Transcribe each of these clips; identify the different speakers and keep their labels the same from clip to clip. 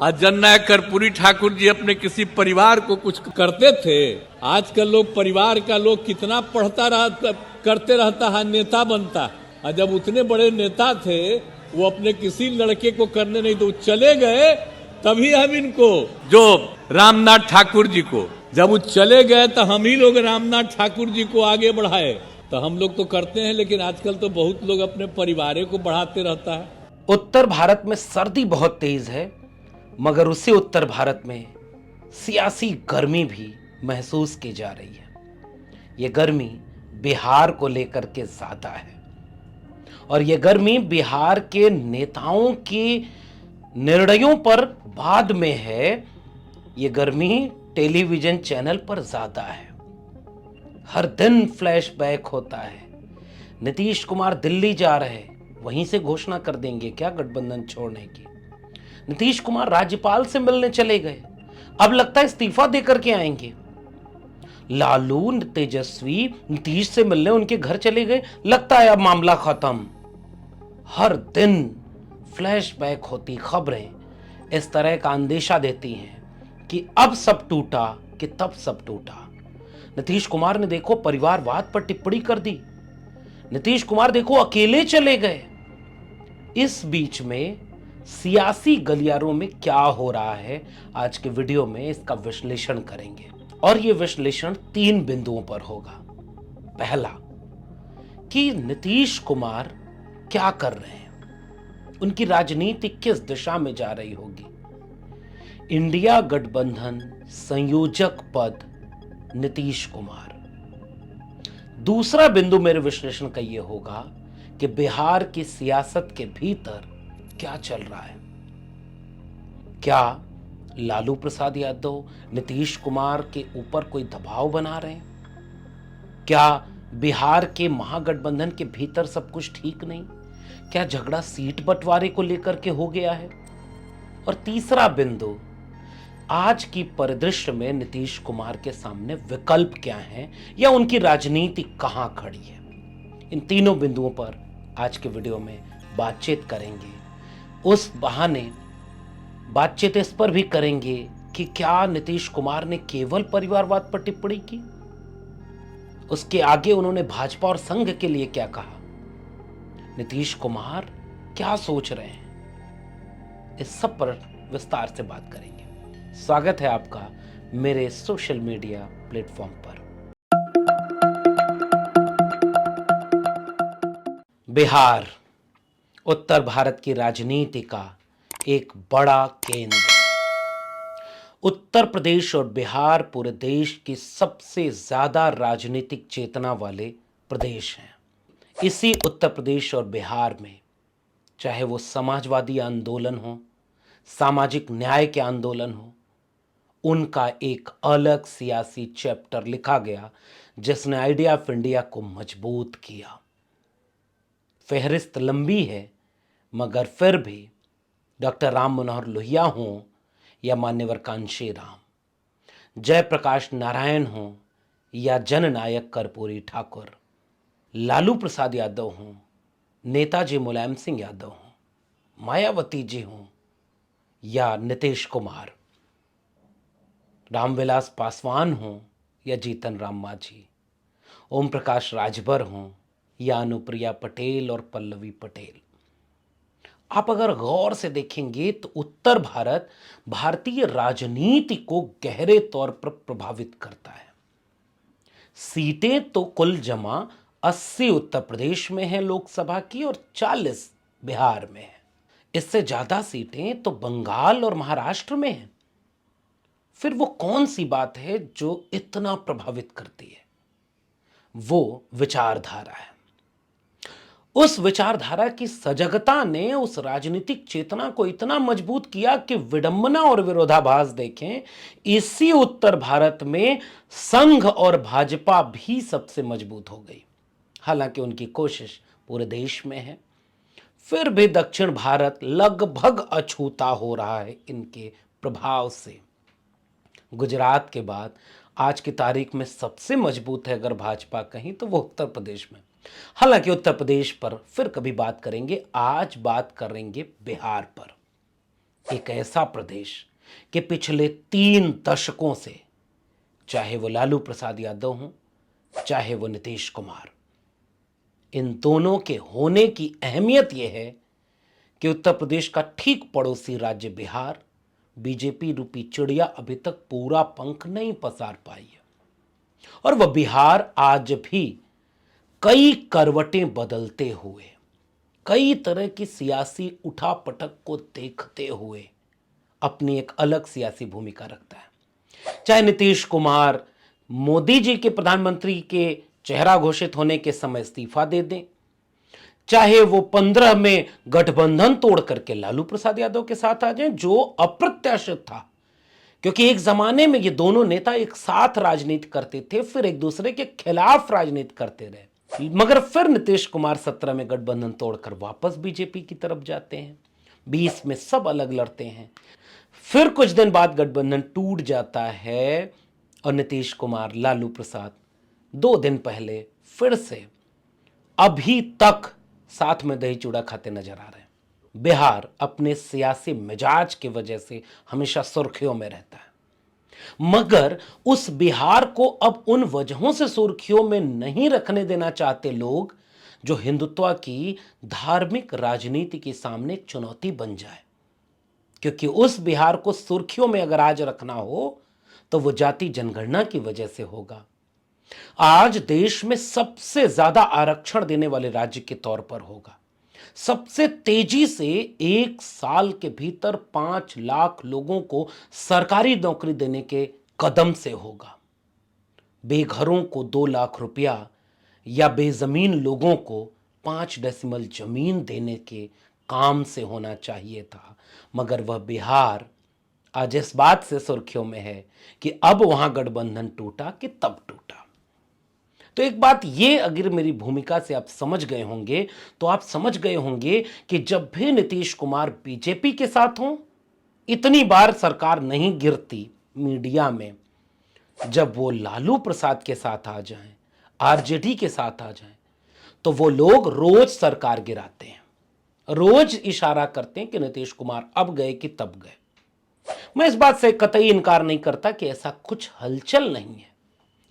Speaker 1: आज जननायक कर्पूरी ठाकुर जी अपने किसी परिवार को कुछ करते थे। आजकल लोग परिवार का लोग कितना करते रहता है, नेता बनता। और जब उतने बड़े नेता थे वो अपने किसी लड़के को करने नहीं तो चले गए। तभी हम इनको जो रामनाथ ठाकुर जी को जब वो चले गए तो हम ही लोग रामनाथ ठाकुर जी को आगे बढ़ाए। तो हम लोग तो करते हैं, लेकिन आजकल तो बहुत लोग अपने परिवार को बढ़ाते रहता है।
Speaker 2: उत्तर भारत में सर्दी बहुत तेज है, मगर उसी उत्तर भारत में सियासी गर्मी भी महसूस की जा रही है। ये गर्मी बिहार को लेकर के ज्यादा है और ये गर्मी बिहार के नेताओं के निर्णयों पर बाद में है। ये गर्मी टेलीविजन चैनल पर ज्यादा है। हर दिन फ्लैशबैक होता है। नीतीश कुमार दिल्ली जा रहे, वहीं से घोषणा कर देंगे क्या गठबंधन छोड़ने की। नीतीश कुमार राज्यपाल से मिलने चले गए, अब लगता है इस्तीफा देकर के आएंगे। लालू तेजस्वी नीतीश से मिलने उनके घर चले गए, लगता है अब मामला खत्म। हर दिन फ्लैशबैक होती खबरें इस तरह का अंदेशा देती हैं कि अब सब टूटा कि तब सब टूटा। नीतीश कुमार ने देखो परिवारवाद पर टिप्पणी कर दी। नीतीश कुमार देखो अकेले चले गए। इस बीच में सियासी गलियारों में क्या हो रहा है, आज के वीडियो में इसका विश्लेषण करेंगे। और यह विश्लेषण 3 बिंदुओं पर होगा। पहला, कि नीतीश कुमार क्या कर रहे हैं, उनकी राजनीति किस दिशा में जा रही होगी। इंडिया गठबंधन संयोजक पद नीतीश कुमार। दूसरा बिंदु मेरे विश्लेषण का यह होगा कि बिहार की सियासत के भीतर क्या चल रहा है। क्या लालू प्रसाद यादव नीतीश कुमार के ऊपर कोई दबाव बना रहे हैं? क्या बिहार के महागठबंधन के भीतर सब कुछ ठीक नहीं? क्या झगड़ा सीट बंटवारे को लेकर के हो गया है? और तीसरा बिंदु, आज की परिदृश्य में नीतीश कुमार के सामने विकल्प क्या हैं या उनकी राजनीति कहां खड़ी है। इन तीनों बिंदुओं पर आज के वीडियो में बातचीत करेंगे। उस बहाने बातचीत इस पर भी करेंगे कि क्या नीतीश कुमार ने केवल परिवारवाद पर टिप्पणी की, उसके आगे उन्होंने भाजपा और संघ के लिए क्या कहा, नीतीश कुमार क्या सोच रहे हैं, इस सब पर विस्तार से बात करेंगे। स्वागत है आपका मेरे सोशल मीडिया प्लेटफॉर्म पर। बिहार उत्तर भारत की राजनीति का एक बड़ा केंद्र। उत्तर प्रदेश और बिहार पूरे देश की सबसे ज्यादा राजनीतिक चेतना वाले प्रदेश हैं। इसी उत्तर प्रदेश और बिहार में चाहे वो समाजवादी आंदोलन हो, सामाजिक न्याय के आंदोलन हो, उनका एक अलग सियासी चैप्टर लिखा गया जिसने आइडिया ऑफ इंडिया को मजबूत किया। फहरिस्त लंबी है, मगर फिर भी डॉक्टर राम मनोहर लोहिया हों या मान्यवर कांशी राम, जयप्रकाश नारायण हों या जननायक कर्पूरी ठाकुर, लालू प्रसाद यादव हों, नेताजी मुलायम सिंह यादव हों, मायावती जी हों या नीतीश कुमार, रामविलास पासवान हों या जीतन राम मांझी, ओम प्रकाश राजभर हों या अनुप्रिया पटेल और पल्लवी पटेल। आप अगर गौर से देखेंगे तो उत्तर भारत भारतीय राजनीति को गहरे तौर पर प्रभावित करता है। सीटें तो कुल जमा 80 उत्तर प्रदेश में हैं लोकसभा की और 40 बिहार में है। इससे ज्यादा सीटें तो बंगाल और महाराष्ट्र में हैं। फिर वो कौन सी बात है जो इतना प्रभावित करती है? वो विचारधारा है। उस विचारधारा की सजगता ने उस राजनीतिक चेतना को इतना मजबूत किया कि विडंबना और विरोधाभास देखें, इसी उत्तर भारत में संघ और भाजपा भी सबसे मजबूत हो गई। हालांकि उनकी कोशिश पूरे देश में है, फिर भी दक्षिण भारत लगभग अछूता हो रहा है इनके प्रभाव से। गुजरात के बाद आज की तारीख में सबसे मजबूत है अगर भाजपा कहीं तो वो उत्तर प्रदेश में। हालांकि उत्तर प्रदेश पर फिर कभी बात करेंगे, आज बात करेंगे बिहार पर। एक ऐसा प्रदेश कि पिछले 3 दशकों से, चाहे वो लालू प्रसाद यादव हों, चाहे वो नीतीश कुमार, इन दोनों के होने की अहमियत यह है कि उत्तर प्रदेश का ठीक पड़ोसी राज्य बिहार बीजेपी रूपी चिड़िया अभी तक पूरा पंख नहीं पसार पाई है। और वह बिहार आज भी कई करवटें बदलते हुए, कई तरह की सियासी उठापटक को देखते हुए अपनी एक अलग सियासी भूमिका रखता है। चाहे नीतीश कुमार मोदी जी के प्रधानमंत्री के चेहरा घोषित होने के समय इस्तीफा दे दें, चाहे वो 15 में गठबंधन तोड़ करके लालू प्रसाद यादव के साथ आ जाएं, जो अप्रत्याशित था, क्योंकि एक जमाने में ये दोनों नेता एक साथ राजनीति करते थे, फिर एक दूसरे के खिलाफ राजनीति करते रहे, मगर फिर नीतीश कुमार 17 में गठबंधन तोड़कर वापस बीजेपी की तरफ जाते हैं, 20 में सब अलग लड़ते हैं, फिर कुछ दिन बाद गठबंधन टूट जाता है और नीतीश कुमार लालू प्रसाद 2 दिन पहले फिर से अभी तक साथ में दही चूड़ा खाते नजर आ रहे हैं। बिहार अपने सियासी मिजाज की वजह से हमेशा सुर्खियों में रहता है, मगर उस बिहार को अब उन वजहों से सुर्खियों में नहीं रखने देना चाहते लोग जो हिंदुत्व की धार्मिक राजनीति के सामने एक चुनौती बन जाए। क्योंकि उस बिहार को सुर्खियों में अगर आज रखना हो तो वो जाति जनगणना की वजह से होगा। आज देश में सबसे ज्यादा आरक्षण देने वाले राज्य के तौर पर होगा। सबसे तेजी से 1 साल के भीतर 5 लाख लोगों को सरकारी नौकरी देने के कदम से होगा। बेघरों को 2 लाख रुपया या बेजमीन लोगों को 5 डेसिमल जमीन देने के काम से होना चाहिए था, मगर वह बिहार आज इस बात से सुर्खियों में है कि अब वहां गठबंधन टूटा कि तब टूटा। तो एक बात ये अगर मेरी भूमिका से आप समझ गए होंगे तो आप समझ गए होंगे कि जब भी नीतीश कुमार बीजेपी के साथ हों, इतनी बार सरकार नहीं गिरती मीडिया में। जब वो लालू प्रसाद के साथ आ जाएं, आरजेडी के साथ आ जाएं, तो वो लोग रोज सरकार गिराते हैं, रोज इशारा करते हैं कि नीतीश कुमार अब गए कि तब गए। मैं इस बात से कतई इनकार नहीं करता कि ऐसा कुछ हलचल नहीं है,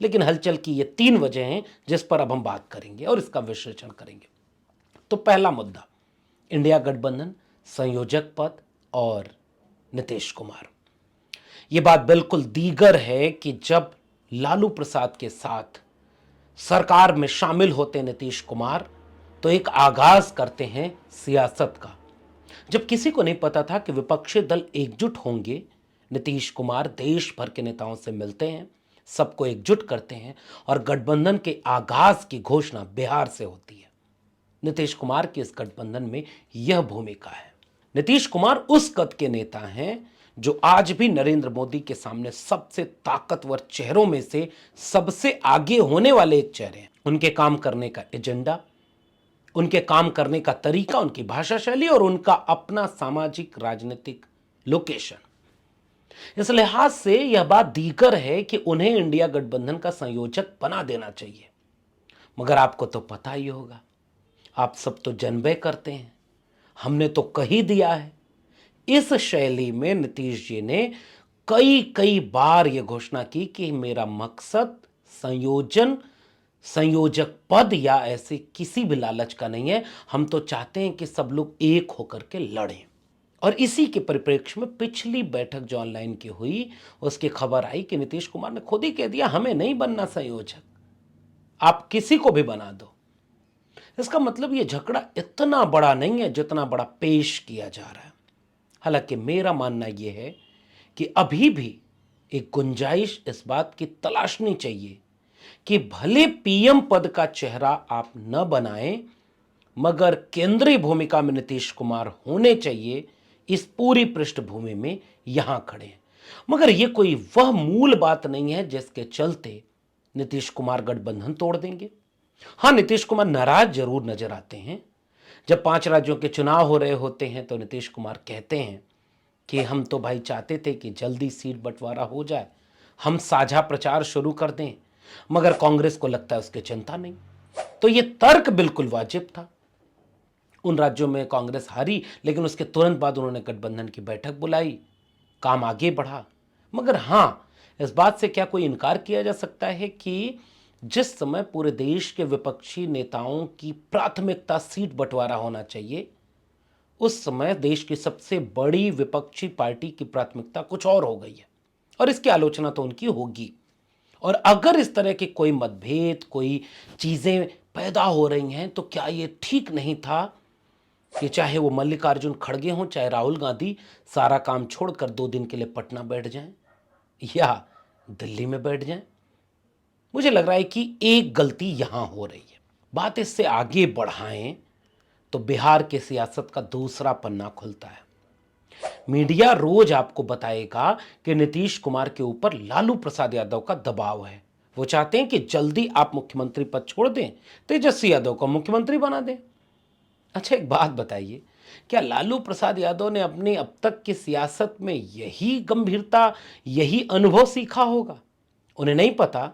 Speaker 2: लेकिन हलचल की ये 3 वजह हैं जिस पर अब हम बात करेंगे और इसका विश्लेषण करेंगे। तो पहला मुद्दा, इंडिया गठबंधन, संयोजक पद और नीतीश कुमार। यह बात बिल्कुल दीगर है कि जब लालू प्रसाद के साथ सरकार में शामिल होते नीतीश कुमार तो एक आगाज करते हैं सियासत का। जब किसी को नहीं पता था कि विपक्षी दल एकजुट होंगे, नीतीश कुमार देश भर के नेताओं से मिलते हैं, सबको एकजुट करते हैं और गठबंधन के आगाज की घोषणा बिहार से होती है। नीतीश कुमार की इस गठबंधन में यह भूमिका है। नीतीश कुमार उस कद के नेता हैं जो आज भी नरेंद्र मोदी के सामने सबसे ताकतवर चेहरों में से सबसे आगे होने वाले एक चेहरे हैं। उनके काम करने का एजेंडा, उनके काम करने का तरीका, उनकी भाषा शैली और उनका अपना सामाजिक राजनीतिक लोकेशन, इस लिहाज से यह बात दीगर है कि उन्हें इंडिया गठबंधन का संयोजक बना देना चाहिए। मगर आपको तो पता ही होगा, आप सब तो जनबे करते हैं, हमने तो कही दिया है। इस शैली में नीतीश जी ने कई बार यह घोषणा की कि मेरा मकसद संयोजक पद या ऐसे किसी भी लालच का नहीं है, हम तो चाहते हैं कि सब लोग एक होकर के लड़ें। और इसी के परिप्रेक्ष्य में पिछली बैठक जो ऑनलाइन की हुई, उसकी खबर आई कि नीतीश कुमार ने खुद ही कह दिया हमें नहीं बनना संयोजक, आप किसी को भी बना दो। इसका मतलब यह झगड़ा इतना बड़ा नहीं है जितना बड़ा पेश किया जा रहा है। हालांकि मेरा मानना यह है कि अभी भी एक गुंजाइश इस बात की तलाशनी चाहिए कि भले पीएम पद का चेहरा आप न बनाएं, मगर केंद्रीय भूमिका में नीतीश कुमार होने चाहिए। इस पूरी पृष्ठभूमि में यहां खड़े हैं, मगर यह कोई वह मूल बात नहीं है जिसके चलते नीतीश कुमार गठबंधन तोड़ देंगे। हां, नीतीश कुमार नाराज जरूर नजर आते हैं। जब 5 राज्यों के चुनाव हो रहे होते हैं तो नीतीश कुमार कहते हैं कि हम तो भाई चाहते थे कि जल्दी सीट बंटवारा हो जाए, हम साझा प्रचार शुरू कर दें, मगर कांग्रेस को लगता है उसकी चिंता नहीं। तो यह तर्क बिल्कुल वाजिब था। उन राज्यों में कांग्रेस हारी, लेकिन उसके तुरंत बाद उन्होंने गठबंधन की बैठक बुलाई, काम आगे बढ़ा। मगर हाँ, इस बात से क्या कोई इनकार किया जा सकता है कि जिस समय पूरे देश के विपक्षी नेताओं की प्राथमिकता सीट बंटवारा होना चाहिए, उस समय देश की सबसे बड़ी विपक्षी पार्टी की प्राथमिकता कुछ और हो गई है, और इसकी आलोचना तो उनकी होगी। और अगर इस तरह के कोई मतभेद, कोई चीजें पैदा हो रही हैं, तो क्या ये ठीक नहीं था कि चाहे वो मल्लिकार्जुन खड़गे हों, चाहे राहुल गांधी, सारा काम छोड़कर 2 दिन के लिए पटना बैठ जाएं या दिल्ली में बैठ जाएं? मुझे लग रहा है कि एक गलती यहां हो रही है। बात इससे आगे बढ़ाएं तो बिहार की सियासत का दूसरा पन्ना खुलता है। मीडिया रोज आपको बताएगा कि नीतीश कुमार के ऊपर लालू प्रसाद यादव का दबाव है। वो चाहते हैं कि जल्दी आप मुख्यमंत्री पद छोड़ दें, तेजस्वी यादव को मुख्यमंत्री बना दें। अच्छा, एक बात बताइए, क्या लालू प्रसाद यादव ने अपनी अब तक की सियासत में यही गंभीरता, यही अनुभव सीखा होगा? उन्हें नहीं पता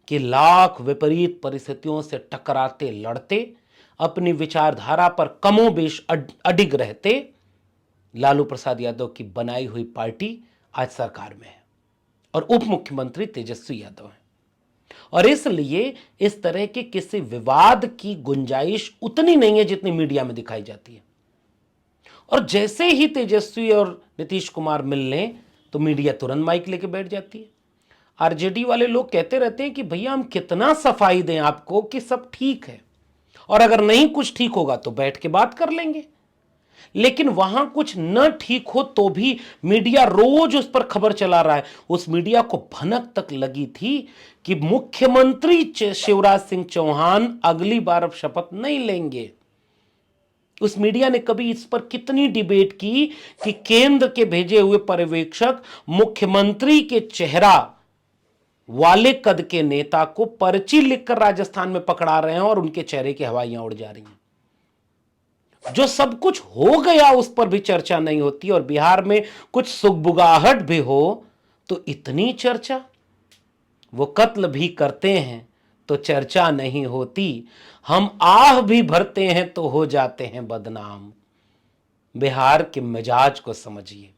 Speaker 2: कि लाख विपरीत परिस्थितियों से टकराते लड़ते, अपनी विचारधारा पर कमोबेश अडिग रहते, लालू प्रसाद यादव की बनाई हुई पार्टी आज सरकार में है और उप मुख्यमंत्री तेजस्वी यादव हैं। और इसलिए इस तरह के किसी विवाद की गुंजाइश उतनी नहीं है जितनी मीडिया में दिखाई जाती है। और जैसे ही तेजस्वी और नीतीश कुमार मिल लें तो मीडिया तुरंत माइक लेके बैठ जाती है। आरजेडी वाले लोग कहते रहते हैं कि भैया हम कितना सफाई दें आपको कि सब ठीक है, और अगर नहीं कुछ ठीक होगा तो बैठ के बात कर लेंगे। लेकिन वहां कुछ न ठीक हो तो भी मीडिया रोज उस पर खबर चला रहा है। उस मीडिया को भनक तक लगी थी कि मुख्यमंत्री शिवराज सिंह चौहान अगली बार अब शपथ नहीं लेंगे। उस मीडिया ने कभी इस पर कितनी डिबेट की कि केंद्र के भेजे हुए पर्यवेक्षक मुख्यमंत्री के चेहरा वाले कद के नेता को पर्ची लिखकर राजस्थान में पकड़ा रहे हैं और उनके चेहरे की हवाइयां उड़ जा रही हैं। जो सब कुछ हो गया उस पर भी चर्चा नहीं होती, और बिहार में कुछ सुगबुगाहट भी हो तो इतनी चर्चा। वो कत्ल भी करते हैं तो चर्चा नहीं होती, हम आह भी भरते हैं तो हो जाते हैं बदनाम। बिहार के मिजाज को समझिए।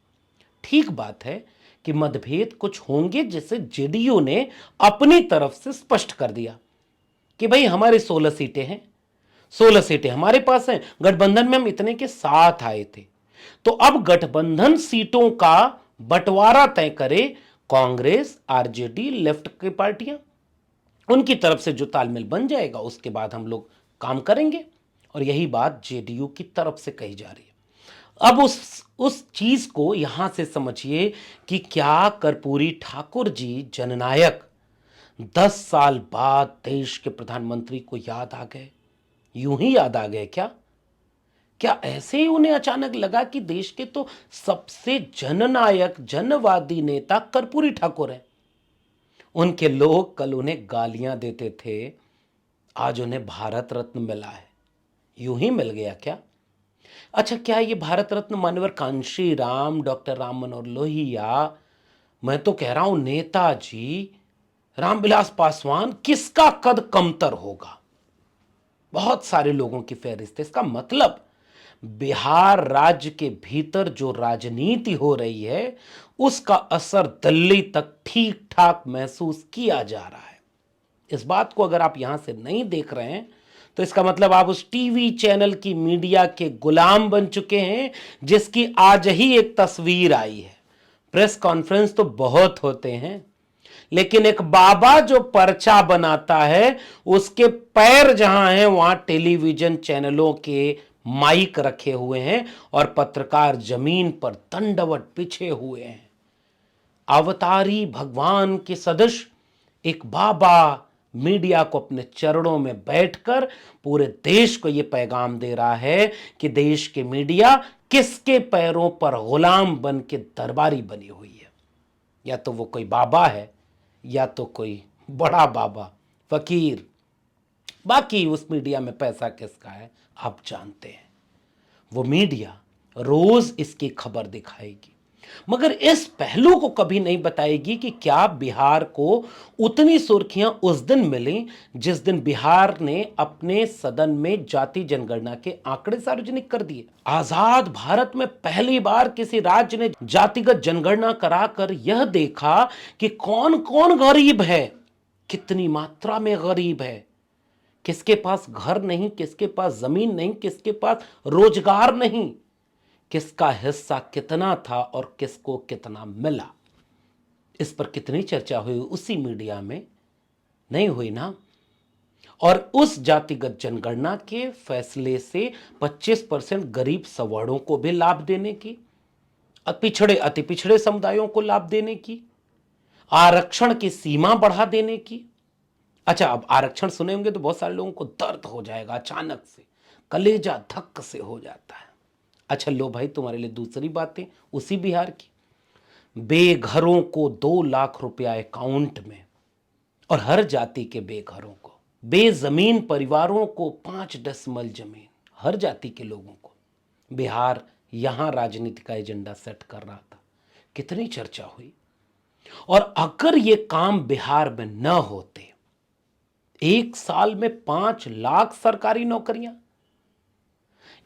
Speaker 2: ठीक बात है कि मतभेद कुछ होंगे, जिसे जेडीयू ने अपनी तरफ से स्पष्ट कर दिया कि भाई हमारे 16 सीटें हैं, 16 सीटें हमारे पास हैं, गठबंधन में हम इतने के साथ आए थे, तो अब गठबंधन सीटों का बंटवारा तय करे कांग्रेस, आरजेडी, लेफ्ट की पार्टियां। उनकी तरफ से जो तालमेल बन जाएगा उसके बाद हम लोग काम करेंगे। और यही बात जेडीयू की तरफ से कही जा रही है। अब उस चीज को यहां से समझिए कि क्या कर्पूरी ठाकुर जी जननायक 10 साल बाद देश के प्रधानमंत्री को याद आ गए? यूं ही याद आ गए क्या? क्या ऐसे ही उन्हें अचानक लगा कि देश के तो सबसे जननायक, जनवादी नेता कर्पूरी ठाकुर हैं? उनके लोग कल उन्हें गालियां देते थे, आज उन्हें भारत रत्न मिला है। यूं ही मिल गया क्या? अच्छा, क्या ये भारत रत्न मान्यवर कांशी राम, डॉक्टर राम मनोहर लोहिया, मैं तो कह रहा हूं नेताजी, रामविलास पासवान, किसका कद कमतर होगा? बहुत सारे लोगों की फहरिस्त है। इसका मतलब बिहार राज्य के भीतर जो राजनीति हो रही है उसका असर दिल्ली तक ठीक ठाक महसूस किया जा रहा है। इस बात को अगर आप यहां से नहीं देख रहे हैं तो इसका मतलब आप उस टीवी चैनल की मीडिया के गुलाम बन चुके हैं, जिसकी आज ही एक तस्वीर आई है। प्रेस कॉन्फ्रेंस तो बहुत होते हैं, लेकिन एक बाबा जो पर्चा बनाता है उसके पैर जहां हैं वहां टेलीविजन चैनलों के माइक रखे हुए हैं और पत्रकार जमीन पर दंडवत बिछे हुए हैं। अवतारी भगवान के सदृश एक बाबा मीडिया को अपने चरणों में बैठकर पूरे देश को यह पैगाम दे रहा है कि देश के मीडिया किसके पैरों पर गुलाम बन के दरबारी बनी हुई है। या तो वो कोई बाबा है या तो कोई बड़ा बाबा, फकीर। बाकी उस मीडिया में पैसा किसका है आप जानते हैं। वो मीडिया रोज इसकी खबर दिखाएगी, मगर इस पहलू को कभी नहीं बताएगी कि क्या बिहार को उतनी सुर्खियां उस दिन मिली जिस दिन बिहार ने अपने सदन में जाति जनगणना के आंकड़े सार्वजनिक कर दिए। आजाद भारत में पहली बार किसी राज्य ने जातिगत जनगणना कराकर यह देखा कि कौन कौन गरीब है, कितनी मात्रा में गरीब है, किसके पास घर नहीं, किसके पास जमीन नहीं, किसके पास रोजगार नहीं, किसका हिस्सा कितना था और किसको कितना मिला। इस पर कितनी चर्चा हुई उसी मीडिया में, नहीं हुई ना। और उस जातिगत जनगणना के फैसले से 25% गरीब सवर्णों को भी लाभ देने की, पिछड़े अति पिछड़े समुदायों को लाभ देने की, आरक्षण की सीमा बढ़ा देने की। अच्छा, अब आरक्षण सुने होंगे तो बहुत सारे लोगों को दर्द हो जाएगा, अचानक से कलेजा धक्क से हो जाता है। अच्छा लो भाई, तुम्हारे लिए दूसरी बातें उसी बिहार की। बेघरों को 2 लाख रुपया अकाउंट में, और हर जाति के बेघरों को, बेजमीन परिवारों को 5 डेसिमल जमीन, हर जाति के लोगों को। बिहार यहां राजनीति का एजेंडा सेट कर रहा था। कितनी चर्चा हुई। और अगर ये काम बिहार में न होते, 1 साल में 5 लाख सरकारी नौकरियां,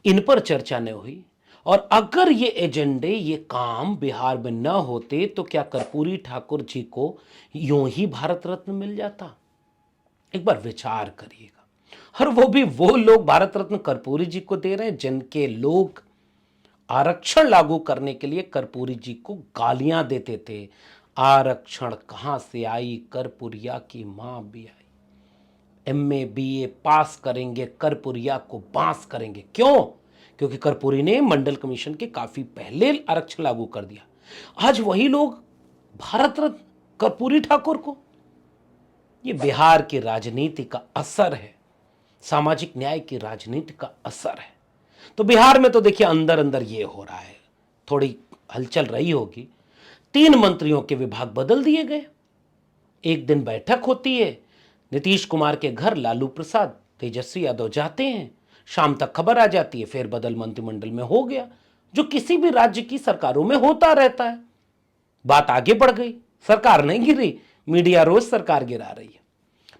Speaker 2: इन पर चर्चा न हुई। और अगर ये एजेंडे, ये काम बिहार में न होते तो क्या कर्पूरी ठाकुर जी को यूं ही भारत रत्न मिल जाता? एक बार विचार करिएगा। और वो भी वो लोग भारत रत्न कर्पूरी जी को दे रहे हैं जिनके लोग आरक्षण लागू करने के लिए कर्पूरी जी को गालियां देते थे। आरक्षण कहां से आई, कर्पूरिया की मां भी आई। MA BA पास करेंगे, कर्पूरिया को बांस करेंगे। क्यों? क्योंकि कर्पूरी ने मंडल कमीशन के काफी पहले आरक्षण लागू कर दिया। आज वही लोग भारत रत्न कर्पूरी ठाकुर को। ये बिहार की राजनीति का असर है, सामाजिक न्याय की राजनीति का असर है। तो बिहार में तो देखिए अंदर अंदर ये हो रहा है, थोड़ी हलचल रही होगी। 3 मंत्रियों के विभाग बदल दिए गए। एक दिन बैठक होती है, नीतीश कुमार के घर लालू प्रसाद, तेजस्वी यादव जाते हैं, शाम तक खबर आ जाती है फिर बदल मंत्रिमंडल में हो गया, जो किसी भी राज्य की सरकारों में होता रहता है। बात आगे बढ़ गई, सरकार नहीं गिरी, मीडिया रोज सरकार गिरा रही है।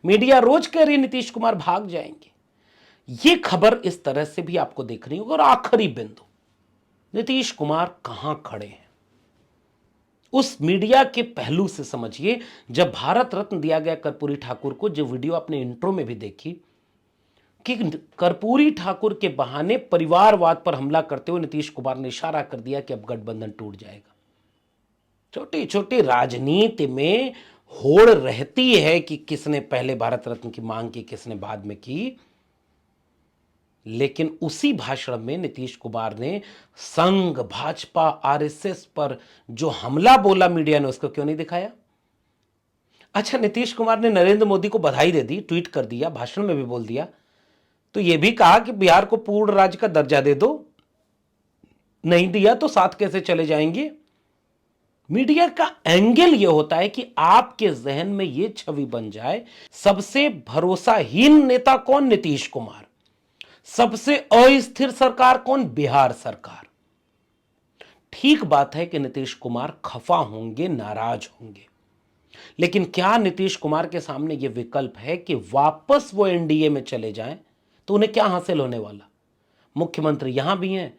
Speaker 2: मीडिया रोज कह रही है नीतीश कुमार भाग जाएंगे। ये खबर इस तरह से भी आपको देखनी होगी। और आखिरी बिंदु, नीतीश कुमार कहां खड़े हैं उस मीडिया के पहलू से समझिए। जब भारत रत्न दिया गया कर्पूरी ठाकुर को, जो वीडियो आपने इंट्रो में भी देखी, कि कर्पूरी ठाकुर के बहाने परिवारवाद पर हमला करते हुए नीतीश कुमार ने इशारा कर दिया कि अब गठबंधन टूट जाएगा। छोटी छोटी राजनीति में होड़ रहती है कि किसने पहले भारत रत्न की मांग की, किसने बाद में की। लेकिन उसी भाषण में नीतीश कुमार ने संघ, भाजपा, RSS पर जो हमला बोला मीडिया ने, उसको क्यों नहीं दिखाया? अच्छा, नीतीश कुमार ने नरेंद्र मोदी को बधाई दे दी, ट्वीट कर दिया, भाषण में भी बोल दिया, तो यह भी कहा कि बिहार को पूर्ण राज्य का दर्जा दे दो, नहीं दिया तो साथ कैसे चले जाएंगे। मीडिया का एंगल यह होता है कि आपके जहन में यह छवि बन जाए, सबसे भरोसाहीन नेता कौन? नीतीश कुमार। सबसे अस्थिर सरकार कौन? बिहार सरकार। ठीक बात है कि नीतीश कुमार खफा होंगे, नाराज होंगे, लेकिन क्या नीतीश कुमार के सामने यह विकल्प है कि वापस वो NDA में चले जाएं? तो उन्हें क्या हासिल होने वाला? मुख्यमंत्री यहां भी हैं,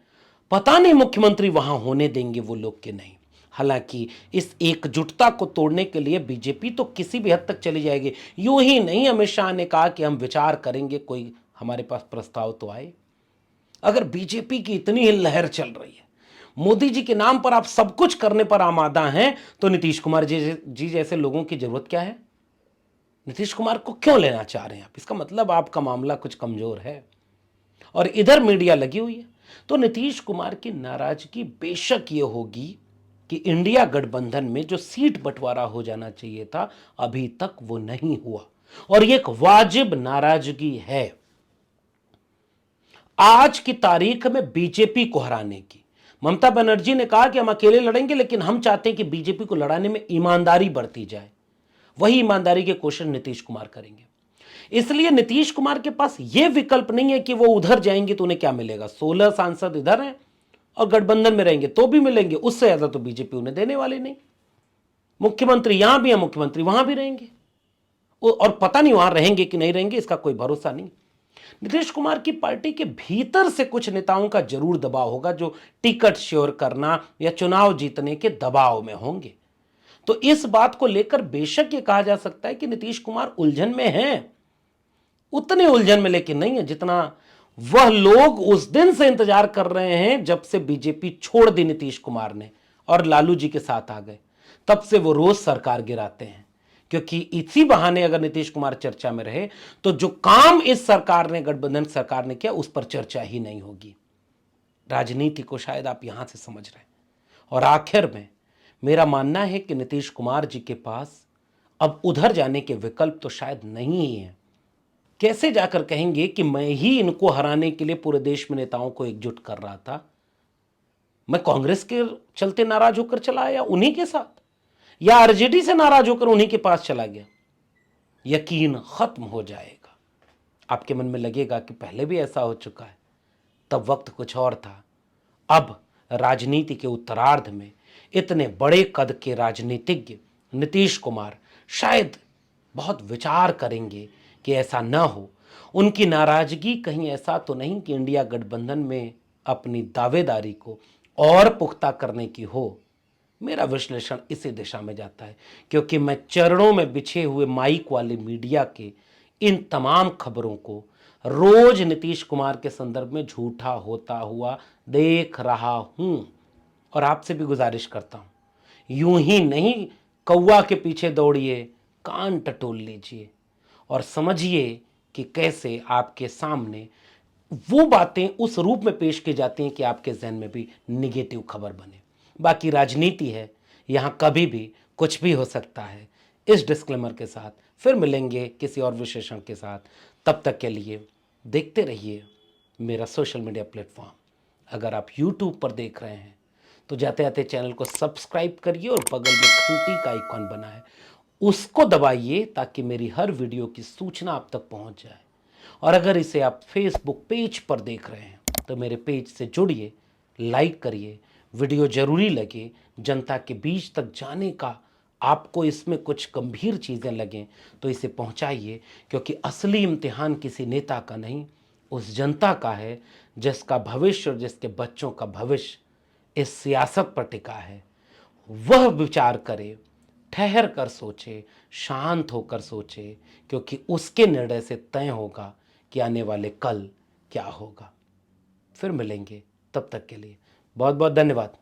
Speaker 2: पता नहीं मुख्यमंत्री वहां होने देंगे वो लोग कि नहीं। हालांकि इस एकजुटता को तोड़ने के लिए बीजेपी तो किसी भी हद तक चली जाएगी। यूं ही नहीं, अमित शाह ने कहा कि हम विचार करेंगे, कोई हमारे पास प्रस्ताव तो आए। अगर बीजेपी की इतनी लहर चल रही है, मोदी जी के नाम पर आप सब कुछ करने पर आमादा हैं, तो नीतीश कुमार जी जैसे लोगों की जरूरत क्या है? नीतीश कुमार को क्यों लेना चाह रहे हैं आप? इसका मतलब आपका मामला कुछ कमजोर है। और इधर मीडिया लगी हुई है। तो नीतीश कुमार की नाराजगी बेशक ये होगी कि इंडिया गठबंधन में जो सीट बंटवारा हो जाना चाहिए था, अभी तक वो नहीं हुआ, और ये एक वाजिब नाराजगी है। आज की तारीख में बीजेपी को हराने की, ममता बनर्जी ने कहा कि हम अकेले लड़ेंगे, लेकिन हम चाहते हैं कि बीजेपी को लड़ाने में ईमानदारी बरती जाए। वही ईमानदारी के क्वेश्चन नीतीश कुमार करेंगे। इसलिए नीतीश कुमार के पास यह विकल्प नहीं है कि वो उधर जाएंगे तो उन्हें क्या मिलेगा। 16 सांसद इधर हैं, और गठबंधन में रहेंगे तो भी मिलेंगे, उससे ज्यादा तो बीजेपी उन्हें देने वाली नहीं। मुख्यमंत्री यहां भी है, मुख्यमंत्री वहां भी रहेंगे, और पता नहीं वहां रहेंगे कि नहीं रहेंगे, इसका कोई भरोसा नहीं। नीतीश कुमार की पार्टी के भीतर से कुछ नेताओं का जरूर दबाव होगा जो टिकट श्योर करना या चुनाव जीतने के दबाव में होंगे। तो इस बात को लेकर बेशक ये कहा जा सकता है कि नीतीश कुमार उलझन में हैं, उतने उलझन में लेकिन नहीं है जितना वह लोग उस दिन से इंतजार कर रहे हैं जब से बीजेपी छोड़ दी नीतीश कुमार ने और लालू जी के साथ आ गए। तब से वो रोज सरकार गिराते हैं, क्योंकि इसी बहाने अगर नीतीश कुमार चर्चा में रहे तो जो काम इस सरकार ने, गठबंधन सरकार ने किया, उस पर चर्चा ही नहीं होगी। राजनीति को शायद आप यहां से समझ रहे हैं। और आखिर में मेरा मानना है कि नीतीश कुमार जी के पास अब उधर जाने के विकल्प तो शायद नहीं ही है। कैसे जाकर कहेंगे कि मैं ही इनको हराने के लिए पूरे देश में नेताओं को एकजुट कर रहा था, मैं कांग्रेस के चलते नाराज होकर चला आया उन्हीं के साथ, या आरजेडी से नाराज होकर उन्हीं के पास चला गया। यकीन खत्म हो जाएगा। आपके मन में लगेगा कि पहले भी ऐसा हो चुका है, तब वक्त कुछ और था। अब राजनीति के उत्तरार्ध में इतने बड़े कद के राजनीतिज्ञ नीतीश कुमार शायद बहुत विचार करेंगे कि ऐसा न हो। उनकी नाराजगी कहीं ऐसा तो नहीं कि इंडिया गठबंधन में अपनी दावेदारी को और पुख्ता करने की हो। मेरा विश्लेषण इसी दिशा में जाता है, क्योंकि मैं चरणों में बिछे हुए माइक वाले मीडिया के इन तमाम खबरों को रोज नीतीश कुमार के संदर्भ में झूठा होता हुआ देख रहा हूं। और आपसे भी गुजारिश करता हूं, यूं ही नहीं कौवा के पीछे दौड़िए, कान टटोल लीजिए और समझिए कि कैसे आपके सामने वो बातें उस रूप में पेश की जाती हैं कि आपके जहन में भी निगेटिव खबर बने। बाकी राजनीति है, यहां कभी भी कुछ भी हो सकता है। इस डिस्क्लेमर के साथ फिर मिलेंगे किसी और विशेषण के साथ। तब तक के लिए देखते रहिए मेरा सोशल मीडिया प्लेटफॉर्म। अगर आप YouTube पर देख रहे हैं तो जाते जाते चैनल को सब्सक्राइब करिए और बगल में घंटी का आइकॉन बना है उसको दबाइए, ताकि मेरी हर वीडियो की सूचना आप तक पहुंच जाए। और अगर इसे आप फेसबुक पेज पर देख रहे हैं तो मेरे पेज से जुड़िए, लाइक करिए, वीडियो जरूरी लगे, जनता के बीच तक जाने का आपको इसमें कुछ गंभीर चीज़ें लगें तो इसे पहुंचाइए, क्योंकि असली इम्तिहान किसी नेता का नहीं, उस जनता का है जिसका भविष्य और जिसके बच्चों का भविष्य इस सियासत पर टिका है। वह विचार करे, ठहर कर सोचे, शांत होकर सोचे, क्योंकि उसके निर्णय से तय होगा कि आने वाले कल क्या होगा। फिर मिलेंगे, तब तक के लिए बहुत बहुत धन्यवाद।